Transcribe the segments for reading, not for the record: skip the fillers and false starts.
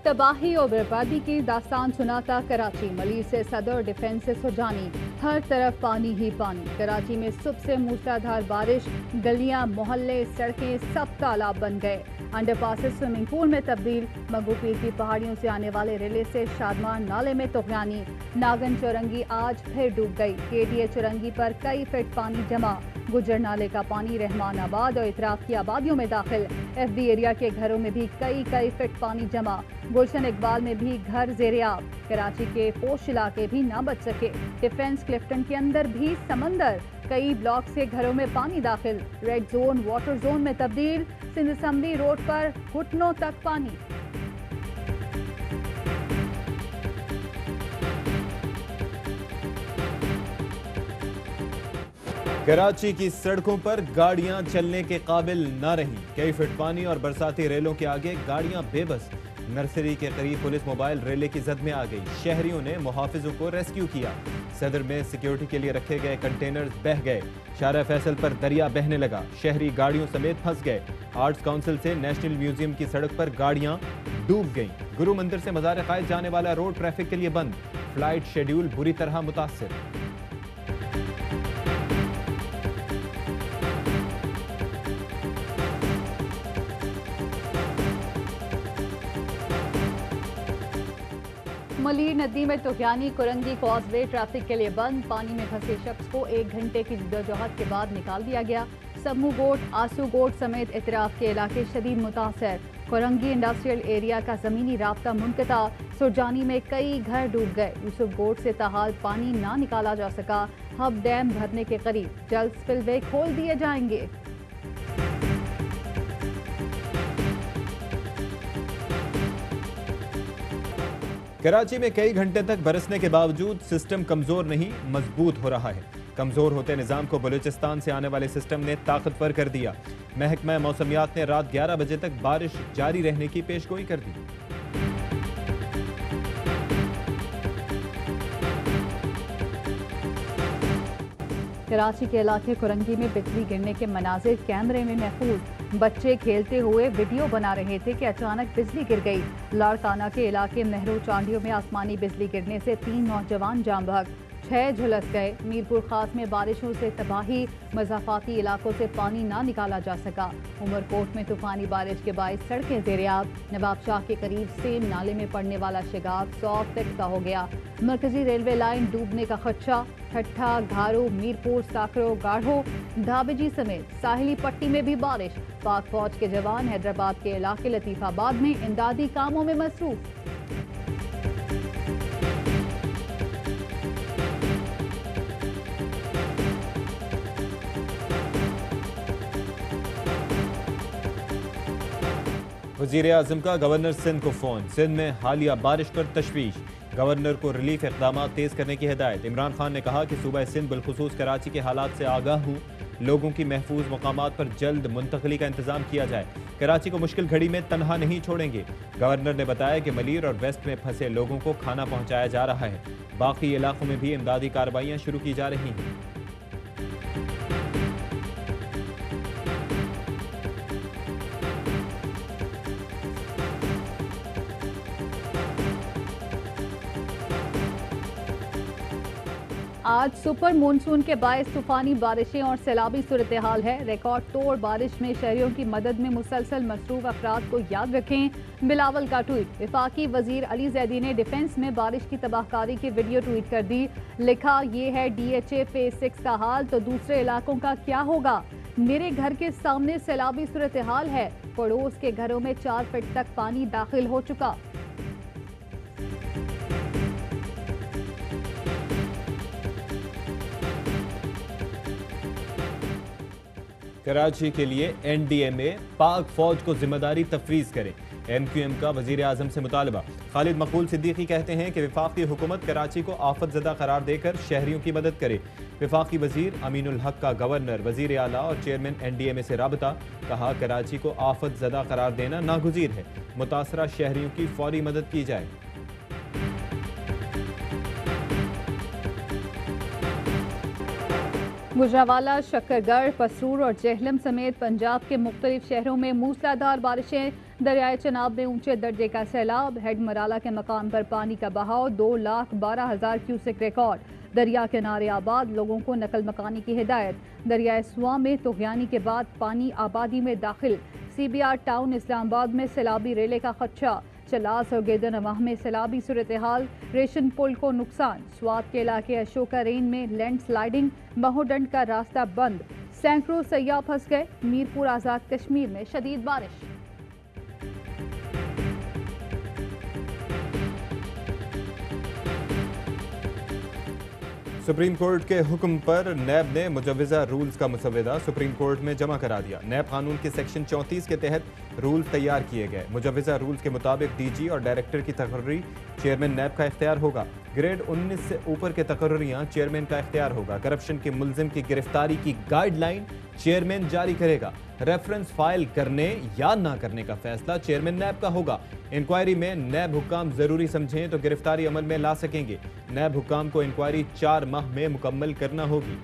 तबाही और बर्बादी की दास्तान सुनाता कराची। मलिर से सदर डिफेंस से सुरजानी, हर तरफ पानी ही पानी। कराची में सुबह से मूसलाधार बारिश, गलियां, मोहल्ले, सड़कें सब तालाब बन गए। अंडरपासेस स्विमिंग पूल में तब्दील। मगुपीर की पहाड़ियों से आने वाले रेले से शादमार नाले में तुगयानी। नागन चौरंगी आज फिर डूब गई। केडीए चौरंगी पर कई फीट पानी जमा। गुजर नाले का पानी रहमानाबाद और इतराफ की आबादियों में दाखिल। एफबी एरिया के घरों में भी कई फीट पानी जमा। गुलशन इकबाल में भी घर ज़ेरे-आब। कराची के पोश इलाके भी ना बच सके। डिफेंस क्लिफ्टन के अंदर भी समंदर। कई ब्लॉक से घरों में पानी दाखिल। रेड जोन वाटर जोन में तब्दील। सिंध असम्बली रोड पर घुटनों तक पानी। कराची की सड़कों पर गाड़ियां चलने के काबिल न रहीं। कई फीट पानी और बरसाती रेलों के आगे गाड़ियां बेबस। नर्सरी के करीब पुलिस मोबाइल रेले की जद में आ गई। शहरियों ने मुहाफिजों को रेस्क्यू किया। सदर में सिक्योरिटी के लिए रखे गए कंटेनर्स बह गए। शारा फैसल पर दरिया बहने लगा। शहरी गाड़ियों समेत फंस गए। आर्ट्स काउंसिल से नेशनल म्यूजियम की सड़क पर गाड़ियां डूब गईं। गुरु मंदिर से मज़ार कायद जाने वाला रोड ट्रैफिक के लिए बंद। फ्लाइट शेड्यूल बुरी तरह मुतासिर। मलिर नदी में तुगयानी कुरंगी कॉजवे ट्रैफिक के लिए बंद। पानी में फंसे शख्स को 1 घंटे की जद्दोजहद के बाद निकाल दिया गया। सम्मू गोट, आंसू गोट समेत इतराफ के इलाके शदीद मुतासर। कुरंगी इंडस्ट्रियल एरिया का जमीनी राब्ता मुनक़ता। सुरजानी में कई घर डूब गए। यूसुफ गोट से ताहाल पानी ना निकाला जा सका। हब डैम भरने के करीब। जल्द स्पिलवे खोल दिए जाएंगे। कराची में कई घंटे तक बरसने के बावजूद सिस्टम कमजोर नहीं, मजबूत हो रहा है। कमजोर होते निजाम को बलूचिस्तान से आने वाले सिस्टम ने ताकतवर कर दिया। महकमा मौसमियात ने रात 11 बजे तक बारिश जारी रहने की पेशगोई कर दी। कराची के इलाके कुरंगी में बिजली गिरने के मनाजिर कैमरे में महफूज। बच्चे खेलते हुए वीडियो बना रहे थे कि अचानक बिजली गिर गई। लाड़काना के इलाके नेहरू चांडियों में आसमानी बिजली गिरने से 3 नौजवान जान बहक, 6 झुलस गए। मीरपुर खास में बारिशों से तबाही, मज़ाफाती इलाकों से पानी ना निकाला जा सका। उमरकोट में तूफानी बारिश के बायस सड़कें ज़ेरे-आब। नवाब शाह के करीब सेम नाले में पड़ने वाला शिगाब 100 फीट का हो गया। मरकजी रेलवे लाइन डूबने का खदशा। ठट्ठा, घारू, मीरपुर, साकरो, गाढ़ो, धाबेजी समेत साहिली पट्टी में भी बारिश। पाक फौज के जवान हैदराबाद के इलाके लतीफाबाद में इमदादी कामों में मसरूफ। वज़ीर आज़म का गवर्नर सिंध को फोन। सिंध में हालिया बारिश पर तशवीश। गवर्नर को रिलीफ इक़दाम तेज करने की हिदायत। इमरान खान ने कहा कि सूबा सिंध बिलखुसूस कराची के हालात से आगाह हूँ। लोगों की महफूज मकामात पर जल्द मुंतकली का इंतजाम किया जाए। कराची को मुश्किल घड़ी में तनहा नहीं छोड़ेंगे। गवर्नर ने बताया कि मलिर और वेस्ट में फंसे लोगों को खाना पहुँचाया जा रहा है। बाकी इलाकों में भी इमदादी कार्रवाइयाँ शुरू की जा रही हैं। आज सुपर मानसून के बायस तूफानी बारिशें और सैलाबी सूरत हाल है। रिकॉर्ड तोड़ बारिश में शहरियों की मदद में मुसलसल मसरूफ अफराद को याद रखें। बिलावल का ट्वीट। वफाकी वजीर अली जैदी ने डिफेंस में बारिश की तबाहकारी की वीडियो ट्वीट कर दी। लिखा, ये है DHA फेज 6 का हाल, तो दूसरे इलाकों का क्या होगा। मेरे घर के सामने सैलाबी सूरत हाल है। पड़ोस के घरों में 4 फीट तक पानी दाखिल हो चुका। कराची के लिए NDMA पाक फौज को जिम्मेदारी तफवीज करे। MQM का वजीर आजम से मुतालबा। खालिद मकबूल सिद्दीकी कहते हैं कि वफाकी हुकूमत कराची को आफतज़दा करार देकर शहरियों की मदद करे। वफाकी वजीर अमीनुल हक का गवर्नर, वजीर आला और चेयरमैन NDMA से राबता। कहा, कराची को आफतज़दा करार देना नागुज़ीर है। मुतासरा शहरियों की फौरी मदद की जाए। गुजरावाला, शक्करगढ़, पसरूर और जेहलम समेत पंजाब के मुख्तलिफ शहरों में मूसलाधार बारिशें। दरियाए चनाब में ऊंचे दर्जे का सैलाब, हेड मराला के मकाम पर पानी का बहाव 2,12,000 क्यूसेक रिकॉर्ड। दरिया किनारे आबाद लोगों को नकल मकानी की हिदायत। दरियाए सुआ में तुगयानी के बाद पानी आबादी में दाखिल। CBR टाउन इस्लामाबाद में सैलाबी रेले का खदशा। चलास और गेदरनवाह में सैलाबी सूरत हाल, रेशन पुल को नुकसान। स्वात के इलाके अशोका रेंज में लैंड स्लाइडिंग, महोदंड का रास्ता बंद। सैकड़ों सयाह फंस गए। मीरपुर आजाद कश्मीर में शदीद बारिश। सुप्रीम कोर्ट के हुक्म पर नैब ने मुजव्वज़ा रूल्स का मुसव्वदा सुप्रीम कोर्ट में जमा करा दिया। नैब कानून के सेक्शन 34 के तहत रूल्स तैयार किए गए। मुजव्वज़ा रूल्स के मुताबिक DG और डायरेक्टर की तकर्री चेयरमैन नैब का इख्तियार होगा। ग्रेड 19 से ऊपर के तकर्रियाँ चेयरमैन का इख्तियार होगा। करप्शन के मुल्जिम की गिरफ्तारी की गाइडलाइन चेयरमैन जारी करेगा। रेफरेंस फाइल करने या ना करने का फैसला चेयरमैन नैब का होगा। इंक्वायरी में नैब हुक्काम जरूरी समझें तो गिरफ्तारी अमल में ला सकेंगे। नैब हुक्काम को इंक्वायरी 4 माह में मुकम्मल करना होगी।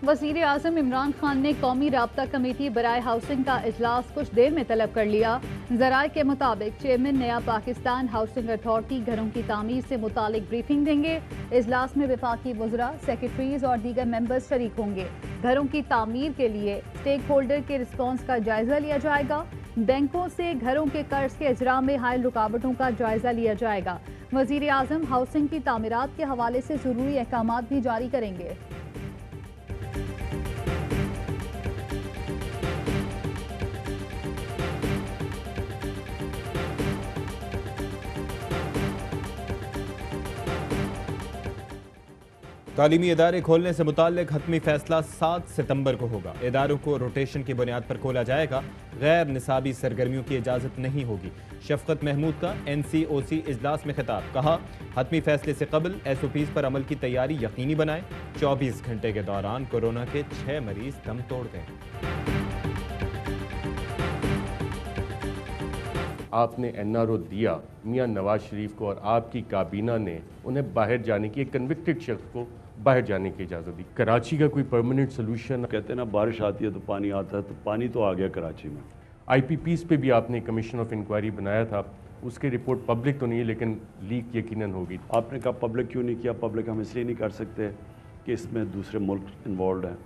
वज़ीर आज़म इमरान खान ने कौमी राब्ता कमेटी बराए हाउसिंग का इजलास कुछ देर में तलब कर लिया। ज़राए के मुताबिक चेयरमैन नया पाकिस्तान हाउसिंग अथॉरिटी घरों की तामीर से मुतालिक ब्रीफिंग देंगे। इजलास में वफाकी वज़रा, सेक्रेटरीज और दीगर मेंबर्स शरीक होंगे। घरों की तामीर के लिए स्टेक होल्डर के रिस्पॉन्स का जायजा लिया जाएगा। बैंकों से घरों के कर्ज के इजरा में हायल रुकावटों का जायजा लिया जाएगा। वज़ीर आज़म हाउसिंग की तामीरात के हवाले से ज़रूरी अहकामात भी जारी करेंगे। तालीमी इदारे खोलने से मुताल्लिक हतमी फैसला 7 सितंबर को होगा। इदारों को रोटेशन की बुनियाद पर खोला जाएगा। गैर निसाबी सरगर्मियों की इजाज़त नहीं होगी। शफकत महमूद का NCOC इजलास में खिताब, कहा हतमी फैसले से कबल SOPs पर अमल की तैयारी यकीनी बनाएं। 24 घंटे के दौरान कोरोना के 6 मरीज दम तोड़ गए। आपने NRO दिया मियां नवाज शरीफ को और आपकी काबीना ने उन्हें बाहर जाने की, एक कन्विक्टेड शख्स को बाहर जाने की इजाज़त दी। कराची का कोई परमानेंट सोल्यूशन? कहते हैं ना बारिश आती है तो पानी आता है, तो पानी तो आ गया कराची में। IPPs पे भी आपने कमीशन ऑफ इंक्वायरी बनाया था, उसकी रिपोर्ट पब्लिक तो नहीं है लेकिन लीक यकीनन होगी। आपने कहा पब्लिक क्यों नहीं किया? पब्लिक हम इसलिए नहीं कर सकते कि इसमें दूसरे मुल्क इन्वॉल्व हैं।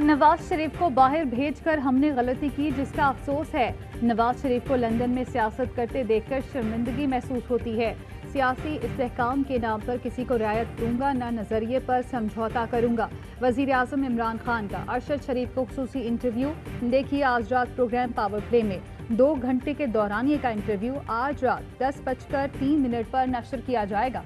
नवाज शरीफ को बाहर भेजकर हमने गलती की जिसका अफसोस है। नवाज शरीफ को लंदन में सियासत करते देखकर शर्मिंदगी महसूस होती है। सियासी इस्तेहकाम के नाम पर किसी को रियायत दूंगा, न नजरिए पर समझौता करूंगा। वजीर आजम इमरान खान का अरशद शरीफ को खुसूसी इंटरव्यू। देखिए आज रात प्रोग्राम पावर प्ले में 2 घंटे के दौरानिए का इंटरव्यू आज रात 10:03 पर नशर किया जाएगा।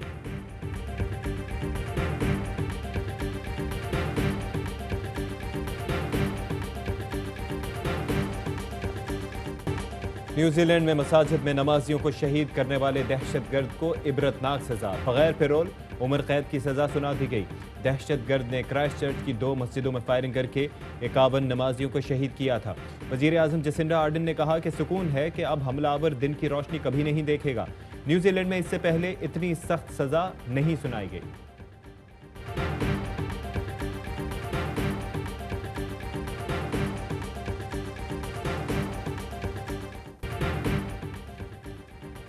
न्यूजीलैंड में मसाजिद में नमाजियों को शहीद करने वाले दहशतगर्द को इबरतनाक सजा, बगैर पैरोल उम्र कैद की सजा सुना दी गई। दहशतगर्द ने क्राइस्ट चर्च की 2 मस्जिदों में फायरिंग करके 51 नमाजियों को शहीद किया था। वजीर आजम जसिंडा आर्डन ने कहा कि सुकून है कि अब हमलावर दिन की रोशनी कभी नहीं देखेगा। न्यूजीलैंड में इससे पहले इतनी सख्त सजा नहीं सुनाई गई।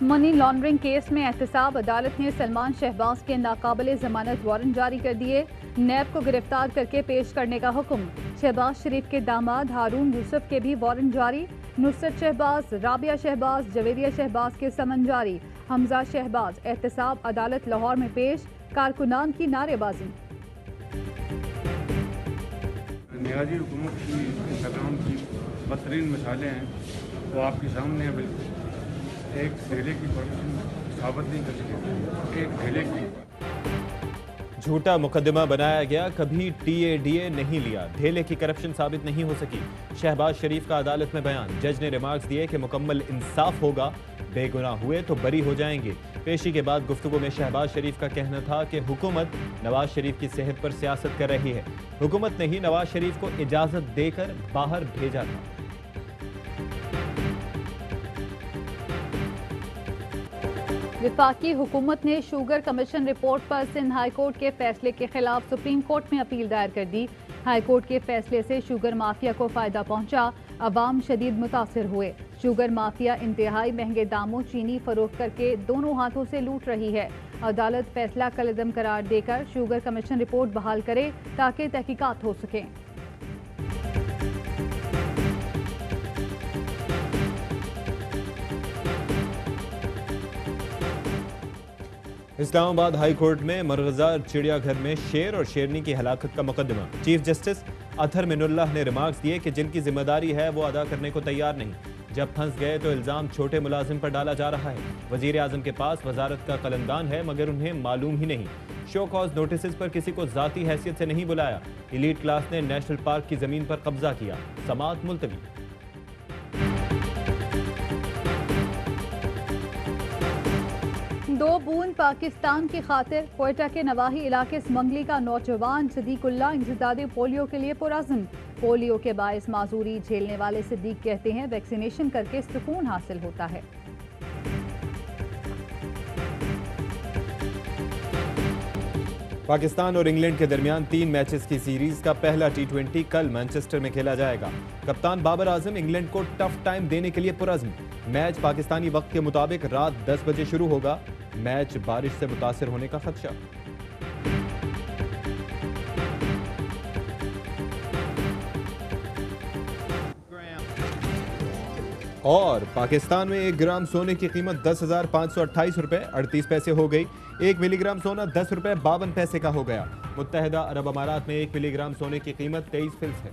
मनी लॉन्ड्रिंग केस में एहतसाब अदालत ने सलमान शहबाज के नाकाबिले जमानत वारंट जारी कर दिए। नैब को गिरफ्तार करके पेश करने का हुक्म। शहबाज शरीफ के दामाद हारून यूसुफ के भी वारंट जारी। नुसरत शहबाज, राबिया शहबाज, जवेरिया शहबाज के समन जारी। हमजा शहबाज एहतसाब अदालत लाहौर में पेश। कारकुनान की नारेबाजी। नियाजी हुकूमत की इंतकाम की बदतरीन मिसालें हैं वो आपके सामने है। बिल्कुल एक ढेले की परमिशन साबित नहीं कर सके। एक ढेले की झूठा मुकदमा बनाया गया, कभी TADA नहीं लिया, ढेले की करप्शन साबित नहीं हो सकी। शहबाज शरीफ का अदालत में बयान। जज ने रिमार्क्स दिए कि मुकम्मल इंसाफ होगा, बेगुनाह हुए तो बरी हो जाएंगे। पेशी के बाद गुफ्तगू में शहबाज शरीफ का कहना था कि हुकूमत नवाज शरीफ की सेहत पर सियासत कर रही है। हुकूमत ने ही नवाज शरीफ को इजाजत देकर बाहर भेजा था। विफाकी हुकूमत ने शुगर कमीशन रिपोर्ट पर सिंध हाई कोर्ट के फैसले के खिलाफ सुप्रीम कोर्ट में अपील दायर कर दी। हाई कोर्ट के फैसले से शुगर माफिया को फायदा पहुंचा, अवाम शदीद मुतासिर हुए। शुगर माफिया इंतहाई महंगे दामों चीनी फरोख्त करके दोनों हाथों से लूट रही है। अदालत फैसला कलअदम करार देकर शुगर कमीशन रिपोर्ट बहाल करे ताकि तहकीकात हो सकें। इस्लामाबाद हाई कोर्ट में मरगजा चिड़ियाघर में शेर और शेरनी की हलाकत का मुकदमा। चीफ जस्टिस अतहर मिनुल्लाह ने रिमार्क्स दिए कि जिनकी जिम्मेदारी है वो अदा करने को तैयार नहीं। जब फंस गए तो इल्जाम छोटे मुलाजिम पर डाला जा रहा है। वजीर आजम के पास वजारत का कलमदान है मगर उन्हें मालूम ही नहीं। शो कॉज नोटिस पर किसी को जाती हैसियत से नहीं बुलाया। एलीट क्लास ने नेशनल पार्क की जमीन पर कब्जा किया। समाअत मुलतवी। दो बूंद पाकिस्तान की खातिर कोयटा के नवाही इलाके स्मंगली का नौजवान सिद्दीकुल्लाह इंसदादे पोलियो के लिए पुरअज़्म। पोलियो के बायस माजूरी झेलने वाले सिद्दीक कहते हैं वैक्सीनेशन करके सुकून हासिल होता है। पाकिस्तान और इंग्लैंड के दरमियान 3 मैचेस की सीरीज का पहला T20 कल मैनचेस्टर में खेला जाएगा। कप्तान बाबर आजम इंग्लैंड को टफ टाइम देने के लिए पुरअज़्म। मैच पाकिस्तानी वक्त के मुताबिक रात 10 बजे शुरू होगा। मैच बारिश से मुतासिर होने का खदशा। और पाकिस्तान में 1 ग्राम सोने की कीमत 10,528 रुपए 38 पैसे हो गई। 1 मिलीग्राम सोना 10 रुपए 52 पैसे का हो गया। मुत्तहदा अरब अमारात में 1 मिलीग्राम सोने की कीमत 23 फिल्स है।